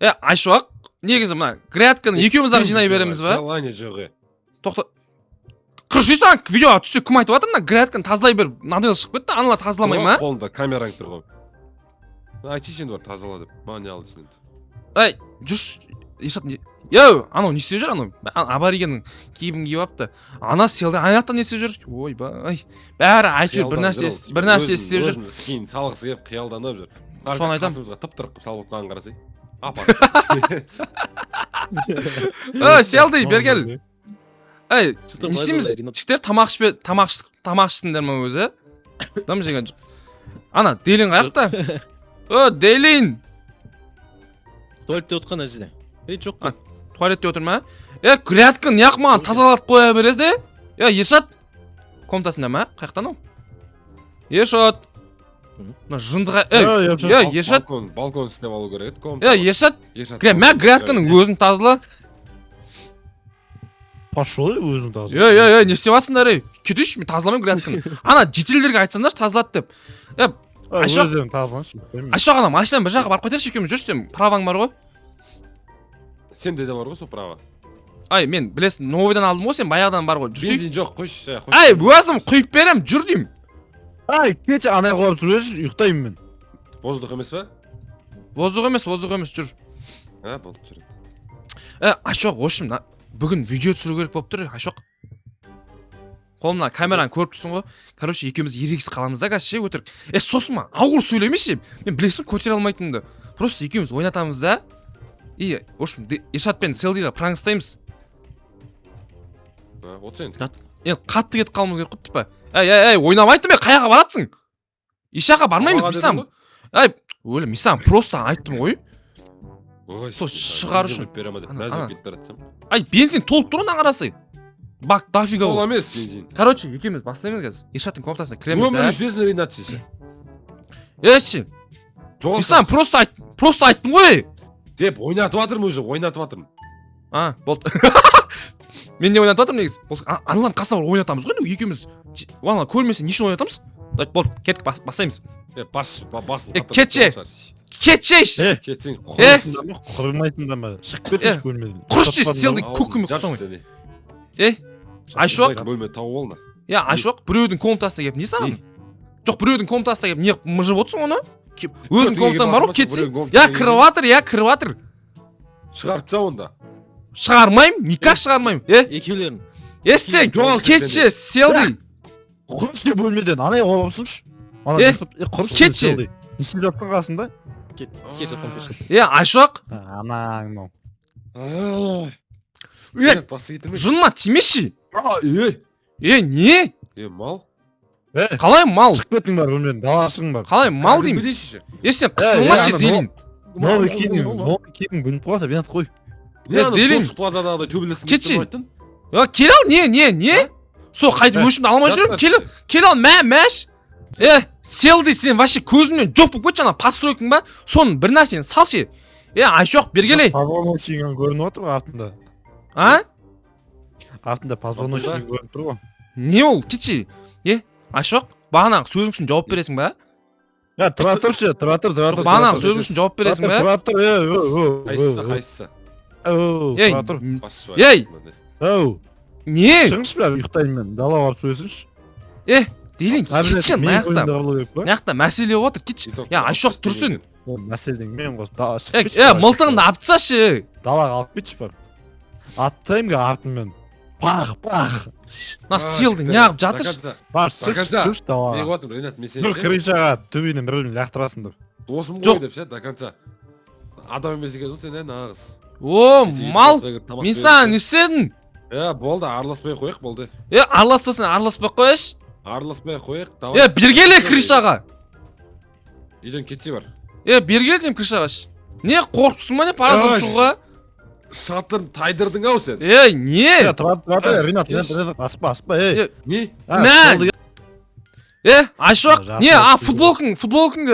Айшуақ, негізі мына грядканы екеуміз-ақ жинай береміз ба? Желание жоқ. Тоқта. Кіршесің, видеоға түссе кім айтып жатыр, мына грядканы тазалай бер, мынандай шығып кетті, аналар тазаламай ма? Қолында камераң тұр ғой. Айтшы енді бар тазала деп. Маған не алды сен? Жүрш, Ешат не? Йоу, анау не істеп жүр, анау аборигеннің киімін киіп апты. Ана селді, аяқтан не істеп жүр? Ойбай. Бәрі айтыр бір нәрсе істеп жүр. Скин салғысы келіп қиялданып жүр. Соны айтам. Қасымызға тып-тырып салып отқанын қарасай. Апа. Селді, бергел. Не істейміз? Жігіттер тамақ ішсіңдер ма өзі? Дам жеген жоқ. Ана, Дейлин қаяқта? Дейлин! Туалетте отқан әзіле. Жоқ. Туалетте отыр ма? Грядканы неғып маған тазалатып қоя береді? Ешат! Комнатасында ма? Қаяқтан ол? Ешат! Жындыға... Ешат! Балкон істеп алу керек еді. Ешат! Мә грядканың өзін тазала. Пошел өзің тазала. Не істеп атсыңдар, кетейші, мен тазаламайм грядканы. Ана, жетелдерге айтсаңдар тазалат деп. Өздерің тазаланшы. Айшоқ ана, машинаның бір жаққа барып қайтаршы, екеуміз жүрсем, праваң бар ғой. Сенде де бар ғой сол права. Мен білесің, новойдан алдым ғой, сен баяғыдан бар ғой. Бензин жоқ, қойшы. Өзім құйып берем, жүр дейм. Кетші, анай қойып жүресіз, ұйықтаймын мен. Воздух емес па? Воздух емес, жүр. Болды, жүр. Айшоқ, ошым, бүгін видео түсіру керек болып тұр, Айшоқ. Қолымна камераны көріп тұрсың ғой. Короче, екеуміз ерегісі қаламыз да, қазір өтірік. Сосын ма, ауыр сөйлемеші. Мен білесің, көтере алмайтынымды. Просто екеуміз ойнатамыз да. Ошым, Ешат пен Селдиға пранкстаймыз. Отсен. Қатты кетіп қалымыз керек құтты па. Ойнамайтын бе, қаяға баратсың? Ешаға бармаймыз, Мисам. Өлі, Мисам, просто айттым ғой. Сол шығар үшін. Бензин толып тұрғына қарасай. Бак, дафига ол. Ол емес бензин. Короче, екеуміз бастаймыз қазір. Ешаттың комнатасына кіреміз да. Өмір жүзін Ринат шеше. Еші. Мисам, просто айттым ғой. Деп, ойнатып атырмын уже, ойнатып атырмын. Болды. Мен не ойнатып атырмын негіз. Аналарын қаса бар ойнатамыз ғой, екеуміз. Оңала көрмесе нешін ойнатамыз? Болды, кеттік, бастаймыз. Кетшеш! Кетсең, құрмайтында ма? Шықып кетеш бөлмеден. Құршы селді көккіме құсың. Айшоқ. Бөлме тауып ална. Айшоқ, біреудің комнатасына кеп не саған? Жоқ, біреудің комнатасына кеп не мұжып отырсың оны? Өзің комнатаң бар ғой, кетсең. Кіріп атыр. Шығарып тса онда. Шығармайым, никак шығармайым. Екеулерін. Сен, кетші, селді. Құршы бөлмеден, анай қоғапсыңшы. Кетші. Несін жаттың қасында? Кет жатқан серші. Айшоқ. Анаң. Жынма тимеші. Не? Мал? Қалай мал? Шықып кеттің бар бөлмеден, дала шығың бар. Қалай мал дейм? Сен қысылмашы Дейлин. Новый киім бөлініп қоғаты, бен аты қой. Дейлин. Кетші. Кел ал, не? Со қайтып өшімді аламай жүрем, кел ал, мәш. Селді сен вообще көзімнен жоқ болып кетші, ана постройкың ба? Соның бір нәрсені салшы. Айшоқ, бергелей. Позвоночнигін көрініп отыр ғой артында. Артында позвоночнигін көрініп тұр ғой. Не ол, кетші. Айшоқ, бағанағы сөзің үшін жауап бересің ба? Тұра тұршы, тұра тұр. Бағанағы сөзің үшін жауап бересің ба? Тұра тұр, Қайсысы? Тұра тұр. Не? Шығыңшы бәрі, ұйықтайын мен, дала барып сөзіңші. Дейлин, кетші, наяқта мәселе отыр, кетші. Айшоқ, тұрсын. Мәселең мен қос, мылтығынды аптсашы. Далаға алып кетші бар. Аттайым ға артын мен. Пақ. Селді, неғып жатыршы? Бар, шықшы далаға. Не қуатым, Ринат, мен сен Тұр крышаға төбейінен бір өлін лақтырасыңдар. Досым ғой деп ше, до конца. Адам емес екен сен нағыз. Мал, мен саған не істедің? Болды, араласпай қойық, болды. Араласпасын, араласпай қойыш? Араласпай қойық, бергеле крышаға. Үйден кетсе бар. Бергеле дем крышағаш. Не, қорқысың ба не, паразым шығуға? Шатырын тайдырдың ау сен. Не? Тұра, Ринат, аспа, Не? Айшоқ, не, футболкың,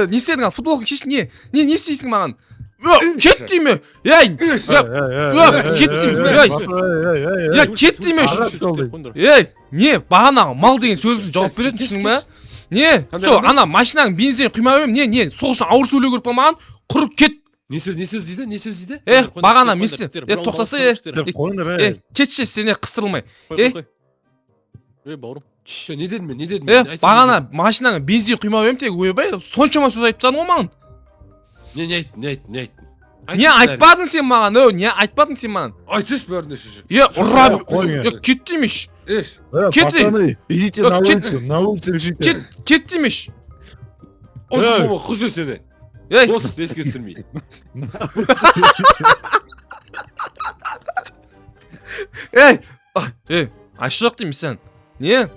не істедің ал, футболкың шеш, не істейсің маған? Кет дейме, кет дейме. Не, бағанағы мал деген сөзін жауап беретін түсінің ба? Не, ана машинаның бензин құймай өйім, не, сол үшін ауыр сөйлеу көріп маған, құрып кет. Ne söz дейді? Не söz дейді? Бағана мистер. Тоқтаса, Koyunlar кетші сене қыстырылмай. Бауырым. Не дедім мен? Не дедім? Бағана машинаға бензин құймап едім тек, ойбай, соншама сөз айтып тастадың ғой маған. Не айттың? Не айтпадың сен маған, не айтпадың сен маған? Айтсайшы бәріне шешек. Ұра, кет деймеш. Пацаны, идите на улицу, на улице решите. Кет деймеш. Осы бома құз сені. Достықты еске түсірмей. Айшы жоқ деймін сен. Не?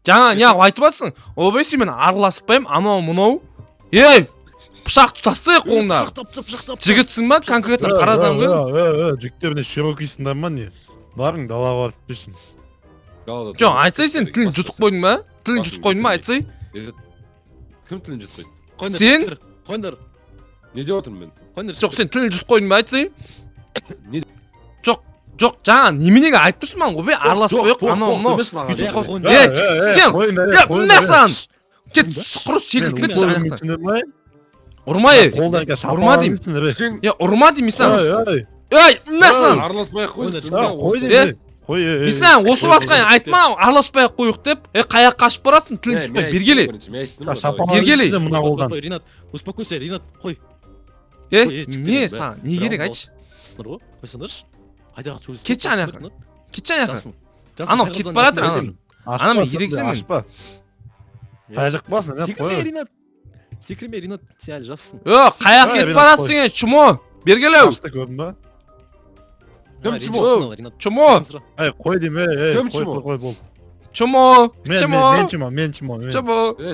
Жаңа не айтып жатсың? Ойбай сен мен араласпаймын, анау мынау. Пышақ тұтасты қолында. Жігітсің ба? Конкретно қарасаң ғой. Жігіттеріне широкийсіңдер ма не? Барың далаға барып жүрсің. Жоқ, айтсай сен тілін жұтып қойдың ба? Тілін жұтып қойдың ба, айтсай? Кім тілін жұтып қойды? Сен? Қойындар. Не деп отырмын мен? Жоқ, сен тілін жұтып қойдың ба, айтсай? Не? Жоқ, жаңа неменеге айтып тұрсың маған, ойбай, араласып қойық, анау мынау. Сен, мәсан! Кет, құры секіліп кетші аяқтан. Ұрма, ұрма деймін. Ұрма деймін саған. Мәсан! Араласпай-ақ Қой, Мисан, осы уақытқа айтма, араласпай-ақ қойық деп, қаяқ қашып барасың, тілін жұтпай, бергеле. Бергеле. Ринат, успокойся, Ринат, қой. Не саған, не керек айтшы? Қойсыңдар ғой, қойсыңдаршы. Қайдағы сөйлесіп. Кетші анаяққа. Кетші анаяққа. Анау кетіп барады, анау мен ерексің мен. Ашпа. Қайжық басын, Секірме, Ринат. Секірме, Ринат, сен әлі жассың. Қаяқ кетіп баратсың, чумо. Бергелеу. Ашты көрдің ба? Чумо. Қой дейм, Кім қой бол. Чумо. Мен чумо.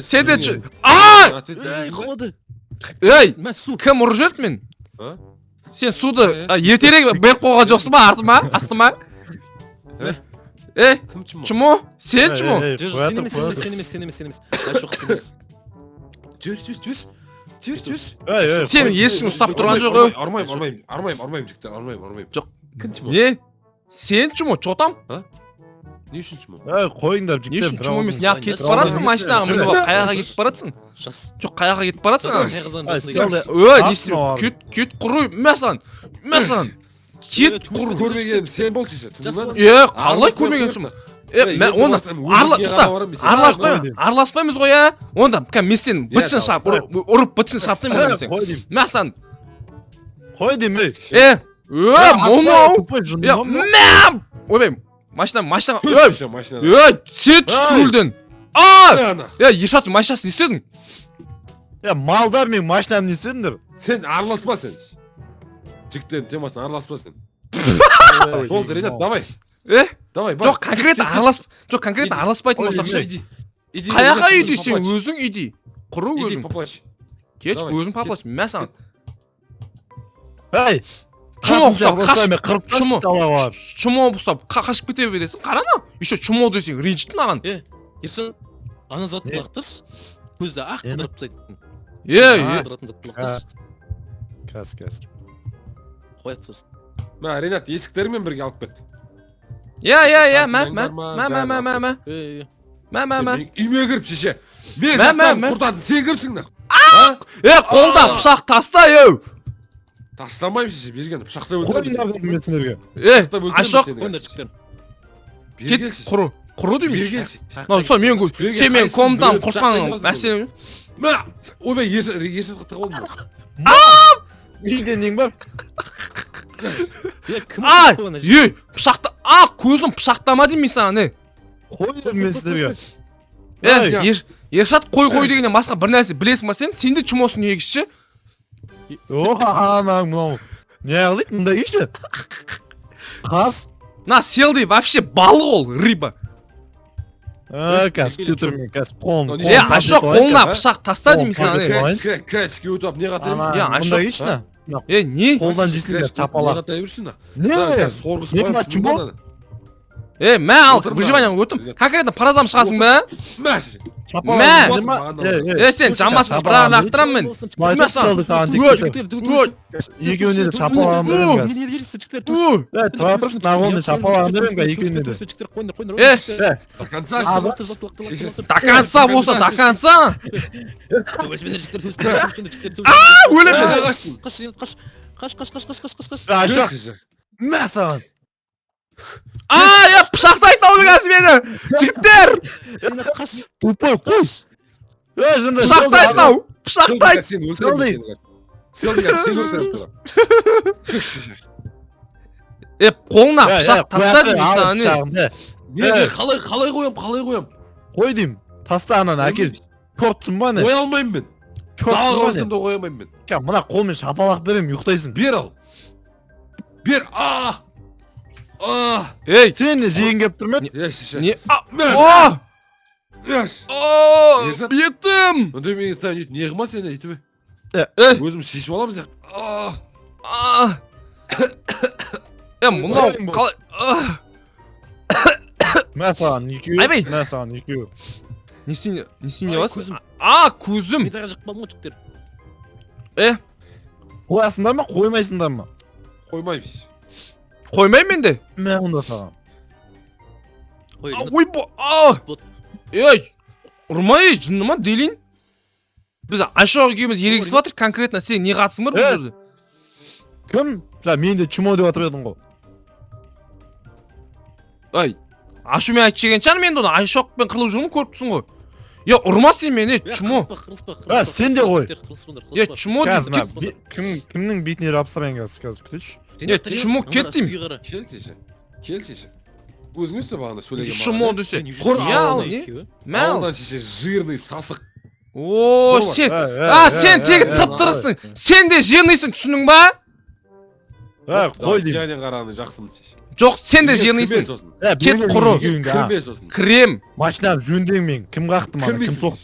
Сен де чу... Қалады. Кім ұры жерді мен? Сен суды ертерек беріп қойған жоқсың ба, артыма, астыма? Чумо? Сен чумо? Сен емес. Жүр. Сен ешкім ұстап тұрған жоқ ау? Армайым жігіттер, армайым. Жоқ. Кім чумо? Не? Сен чумо, чотам? Не үшін чумо? Қойыңдар Не үшін жігіттер. чумо емес, неғып кетіп баратсың машинаға мініп алып, қаяққа кетіп баратсың? Жоқ, қаяққа кетіп баратсың? Кет құры, мәсан. Кет құры. Көрмегенім сен бол шеше. Қалай көрмегенсің? Оны араласпаймыз ғой, онда мен сен бытшын шап, ұрып бытшын шапсың ба сен? Мәсан. Қой дейм, мынау. Мәм! Ойбай, машина. Сен түсірілдің. Ешат машинасын не істедің? Малдар мен машинаны не істедіңдер? Сен араласпа сен. Жігіттердің темасына араласпа сен. Болды, Ринат, давай. Жоқ, конкретно араласпайтын болсақ ше. Қаяқа үйді сен, өзің үйді. Құры өзің. Кет, өзің поплачь, мә саған. Чумо ұқсап, чумо ұқсап, қашып кете бересің, қарана. Еще чумо десең, ренжіттің аған. Ерсан, ана затты лақтыршы. Көзді ақ қыдырып тастайтын. Қыдыратын затты лақтыршы. Қазір. Қоят сосын. Ринат, есіктерімен бірге алып кет. Мә. Үйме кіріп шеше. Мен заттан құртадың, сен кіріпсің да. Қолда пышақ таста, Тастамайым шеше, бергенді пышақта өлтіріп. Қойыңдар мен сендерге. Ашық. Кет, құры деймін. Сен мен комнатан құртқан мәселе. Ойбай, ершат қыттық олдым. Неден бар? Пышақта, көзім пышақтама деймін саған, Қойыңдар мен сендерге. Ершат қой дегеннен басқа бір нәрсе білесің ба сен? Сен де чумосын егішші? Анау мынау. Не қылайды мұнда еші? Қас? На, селдей, вообще балық ол, рыба. Қазір көтермен, қазір қолым. Ашық қолына пышақ таста деймін саған. Кәтіске өтіп, не қата Мұнда еші? Не? Қолдан жесіңдер, чапалақ. Не қата берсін? Не? Сорғысы Не ма, чумо? Мә ал, выживаниям өтім. Конкретно паразам шығасың ба? Сен жамасын бірағын ақтырам мен. Екеуіне де шапалағын берем қазір. Тұра тұрсын, нағолмен шапалағын берем екеуіне де. До конца болса, до конца. Өлем мен. қаш. Aşağı. Mə sağın. Aa ya pışaqtaydı oğlum meni. Jigitler. Ринат қаш. Tupay koy. Şimdi Pışaqtaydı o. Pışaqtaydı. Sen öldürme. Sen öldürme. Қолыңа пышақ тастады дейсің. Ne қалай қоям? Koy diyeyim. Tastağından akil. Korktun bana. Қоя алмаймын мен. Daha Korktun қаласам bana. да қоя алмаймын мен. Ya buna kolмен şapalak vereyim yuxtayısın. Бер ал. Бер. Ey. Sen de zihin getirmedin. Яш. Не? О! Яш. О! Ержан. Бетім. Онда мен саған өйтіп не қылма сені өйтіп. Өзіміз шешіп аламыз яқ. Мынау қалай? Mə sağın yıkıyor. Ay bey. Mə sağın yıkıyor. Несіне Ай, бассын? көзім. Көзім. Метаға жықпадым ғой жігіттер. Koyasınlar mı koymaysınlar mı? Қоймаймыз. Қоймаймын мен де. Mə onda sağın. Қой, Ринат. Ойбо. Ұрмай, жынды ма делейін? Біз Айшоқ екеуміз ерегісіп жатыр, конкретно сен не қатысың бар бұл жерде? Kim? Ya men de çimo dep atıyordun go. Ай, ашумен айтып жеген шығар мен оны Айшоқпен қырылып жүрмін көріп тұрсың ғой. Я ұрма сен мені, чмо. Ha sen de koy. Я чмо Kaz deyip kimning bitini rapsa ben gaz kaz kütüş. чмо кеттім. Кел шеше. Өзің өсі бағана сөйлеген Чмо десе. Я ал не? Мәл. Ауылдан шеше жирный сасық. О, сен. Сен тегі тып-тырысың. Сен де жирныйсың, түсінің ба? Ha koy diyeyim. Және қараны жақсымын шеше. Жоқ, сен де жирныйсың. Кет құры. Кірме сосын. Крем. Maçlar jündeyim men. Kim kalktı bana? Kim sok?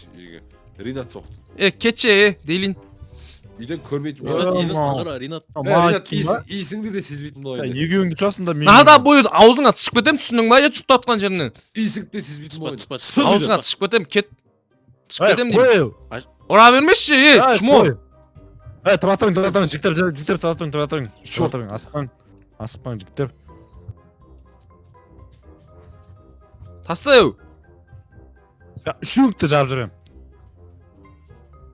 Ринат соқты. Кетші, дейлін. Үйден көрмейтін. Ринат. Ринат иісіңді де сезбейтін Ya болайын. yegüğün düşasın da men. Нағада бойы аузыңа тышып кетем, түсінің ба? Түшіп атқан жерінен. Иісіңді де сезбейтін болайын. Аузыңа тышып кетем, кет. Тышып кетем деймін. Koy. Ұра бермешші, чмо. Tıratın, jiktep tıratın. Şortın, asıpan jiktep. Тастай. Ya şu yükte javjırım.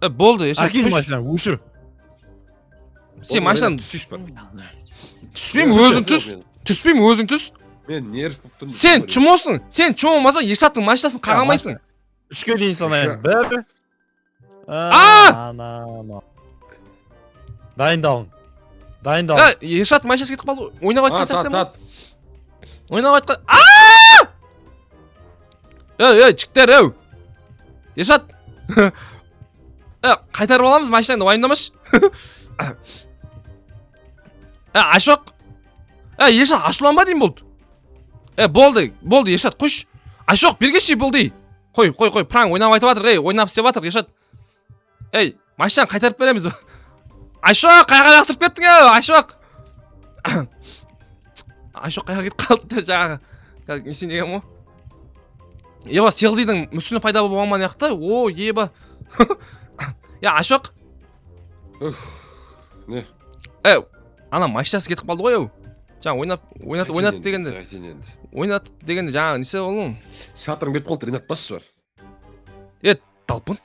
Болды, ешат Akil түш. maçlar, uşur. Сен машинадан түсіш бар. түспеймін, өзің түс. Түспеймін, өзің түс. Мен нерв болып тұрмын. Сен чмосың. Сен чмомасаң ешаттың машинасын қағамайсың. Üçke deyin sana yani. Bebe. Aa! Dayındalın. Ешат машинасы кетіп қалды. Ойнап айтқан сияқты ма? Тат. Ойнап айтқан. Жігіттер, Ешат. Қайтарып аламыз машинаңды, уайымдамашы. Айшоқ. Ешат ашуланба дейін болды. Болды, Ешат, құш. Айшоқ, бергеші болды. Қой, пранк ойнап айтып жатыр, ойнап істеп жатыр, Ешат. Машинаны қайтарып береміз. Айшоқ, қайға лақтырып кеттің, Айшоқ. Айшоқ қайға кетіп қалды жаңағы. Несен деген мо? Еба, Селдидің мүсіні пайда болған ма неқта? О, еба. Айшоқ. Не? Ана машинасы кетіп қалды ғой, жаңа ойнат дегенде. Ойнат дегенде жаңа несе болдың? Шатырым кетіп қалды, Ринат басшы бар. Талпын.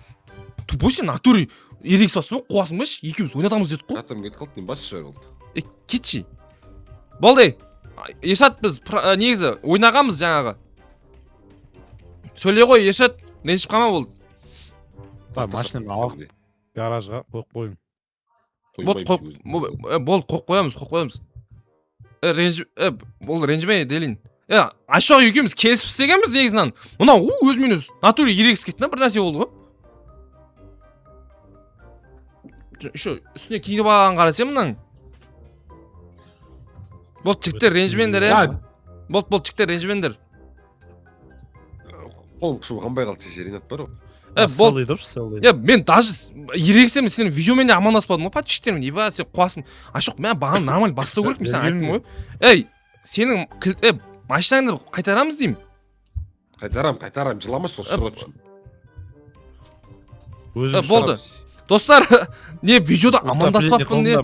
Тупой сен, натури. Ерегіс бассын ғой, қуасың баш, екеуміз ойнатамыз дедік қой. Шатырым кетіп қалды, басшы бар болды. Кетші. Болды. Ешат біз негізі ойнағамыз жаңағы. Сөйлей ғой, Ешат, ренжіп қама болды. Машинаны алып гаражға қойып қойын. Болды, қойып қоямыз. Болды, ренжімей делейін. Айшоқ екеуміз келісіп істегенбіз негізінен. Мынау өзімен өз натури ерегіс кетті, бір нәрсе болды ғой. Үстіне киініп алған қарасем мұның. Болды, жігіттер ренжімендер, Болды, жігіттер ренжімендер. Қолым қышып қанбай қалды, шеше Ринат бар ғой. Болды. Мен даже ерегісем сенің видеомен де амандаспадым ғой, подписчиктермен. Еба, сен қуасың. Айшоқ, мен бағаны нормально бастау керек, мен сен айттым ғой. Сенің машинаңды қайтарамыз деймін. Қайтарам, жылама сол шырот үшін. Болды. Достар, не видеода амандаспаппын не?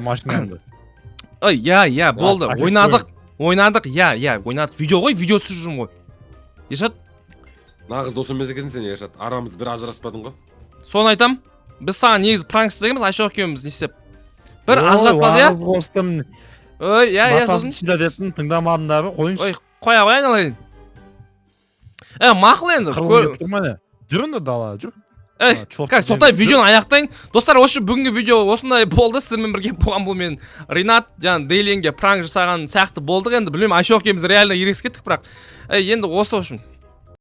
Болды. Ойнадық, ойнадық. Видео ғой, видео түсіріп жүрмін ғой. Ешат? Нағыз досым емес екенсің сен, Ешат. Арамызды бір ажыратпадың ғой. Соны айтам. Біз саған негізі пранк істегенбіз, Айшоқ екеуміз не істеп. Bir ажыратпады ya. Dostum. Ой, ya Батасын so'zing. içinde dedin tыңдамадым дагы коюңчу. Ой, qo'ya qo'ying alayın. Ma'qul endi. Кырылып кетип мына. Жүр энди дала, жүр. Как тоқтай видеоны аяқтайын. Достар, осы бүгінгі видео осындай болды. Сіздермен бірге болған бұл мен Ринат жаңа Дейленге пранк жасаған сияқты болдық енді. Білмеймін, Айшоқ екеуміз реально ерегісіп кеттік бірақ. Енді осы үшін